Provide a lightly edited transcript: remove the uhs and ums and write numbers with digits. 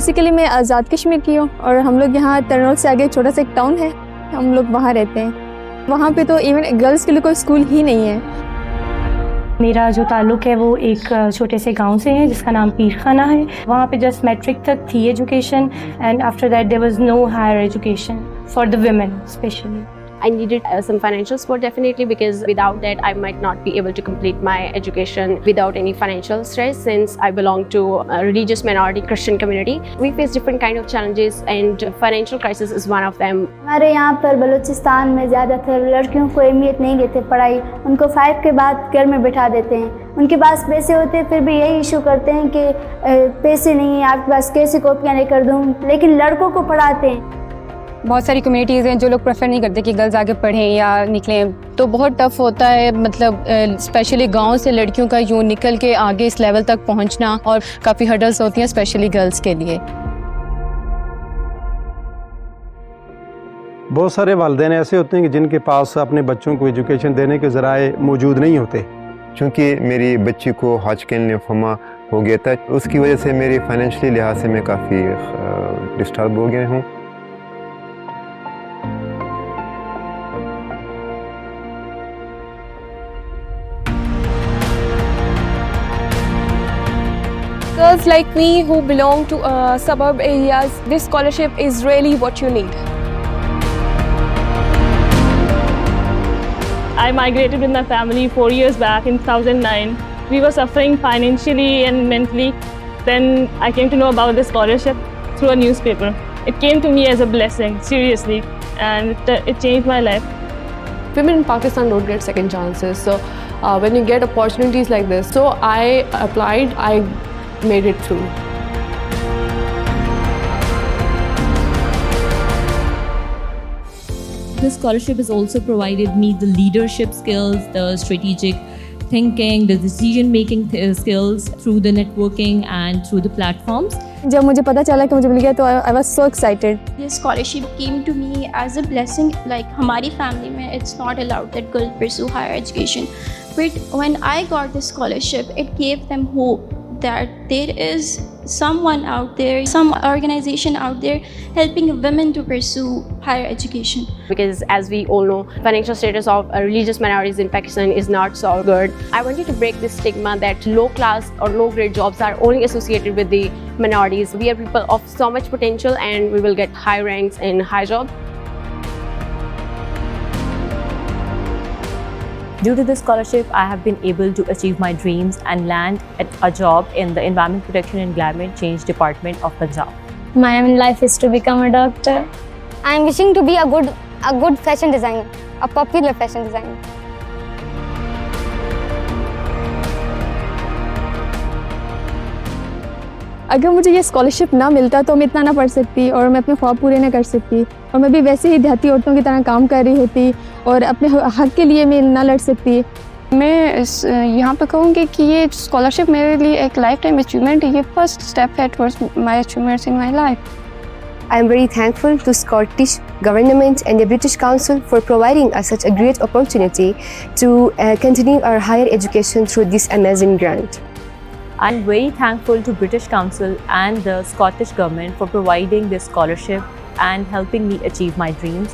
Basically मैं आज़ाद कश्मीर की हूँ और हम लोग यहाँ तरनौल से आगे छोटा सा एक टाउन है, हम लोग वहाँ रहते हैं। वहाँ पे तो इवन गर्ल्स के लिए कोई स्कूल ही नहीं है। मेरा जो ताल्लुक़ है वो एक छोटे से गांव से है जिसका नाम पीरखाना है। वहाँ पे जस्ट मैट्रिक तक थी education and after that there was no higher education for the women specially. I needed some financial support definitely, because without that I might not be able to complete my education without any financial stress, since I belong to a religious minority Christian community. We face different kind of challenges and financial crisis is one of them. हमारे यहाँ पर बलूचिस्तान में ज़्यादातर लड़कियों को अहमियत नहीं देते पढ़ाई, उनको 5 के बाद घर में बैठा देते हैं। उनके पास पैसे होते हैं फिर भी यही इशू करते हैं कि पैसे नहीं है आपके पास, कैसे कॉपियाँ लेकर दूँ, लेकिन लड़कों को पढ़ाते हैं। बहुत सारी कम्युनिटीज़ हैं जो लोग प्रेफर नहीं करते कि गर्ल्स आगे पढ़ें या निकलें, तो बहुत टफ़ होता है। मतलब स्पेशली गांव से लड़कियों का यूँ निकल के आगे इस लेवल तक पहुंचना, और काफ़ी हर्डल्स होती हैं स्पेशली गर्ल्स के लिए। बहुत सारे वालिदैन ऐसे होते हैं कि जिनके पास अपने बच्चों को एजुकेशन देने के ज़राए मौजूद नहीं होते। चूँकि मेरी बच्ची को हॉजकिन लिम्फोमा हो गया था, उसकी वजह से मेरी फाइनेंशियली लिहाज से मैं काफ़ी डिस्टर्ब हो गया हूँ। Girls like me who belong to suburb areas, this scholarship is really what you need. I migrated with my family 4 years back in 2009. We were suffering financially and mentally. Then I came to know about this scholarship through a newspaper. It came to me as a blessing, seriously, and it changed my life. Women in Pakistan don't get second chances, so when you get opportunities like this, so I applied, I made it through. This scholarship has also provided me the leadership skills, the strategic thinking, the decision making skills through the networking and through the platforms. जब मुझे पता चला कि मुझे मिल गया तो I was so excited. This scholarship came to me as a blessing. Like हमारी family में it's not allowed that girls pursue higher education, but when I got this scholarship, it gave them hope that there is someone out there, some organization out there helping women to pursue higher education. Because as we all know, financial status of religious minorities in Pakistan is not so good. I wanted to break this stigma that low class or low grade jobs are only associated with the minorities. We are people of so much potential and we will get high ranks in high jobs. Due to this scholarship, I have been able to achieve my dreams and land at a job in the Environment Protection and Climate Change Department of Punjab. My aim in life is to become a doctor. I am wishing to be a good fashion designer, a popular fashion designer. अगर मुझे ये scholarship ना मिलता तो मैं इतना ना पढ़ सकती और मैं अपने ख्वाब पूरे ना कर सकती, और मैं भी वैसे ही देहाती औरतों की तरह काम कर रही होती और अपने हक के लिए मैं ना लड़ सकती। मैं यहाँ पे कहूँगी कि ये स्कॉलरशिप मेरे लिए एक लाइफ टाइम अचीवमेंट है। ये फर्स्ट स्टेप है towards my achievements in my life. I am very thankful to Scottish Government and the British Council for providing us such a great opportunity to continue our higher education through this amazing grant. I am very thankful to British Council and the Scottish Government for providing this scholarship and helping me achieve my dreams.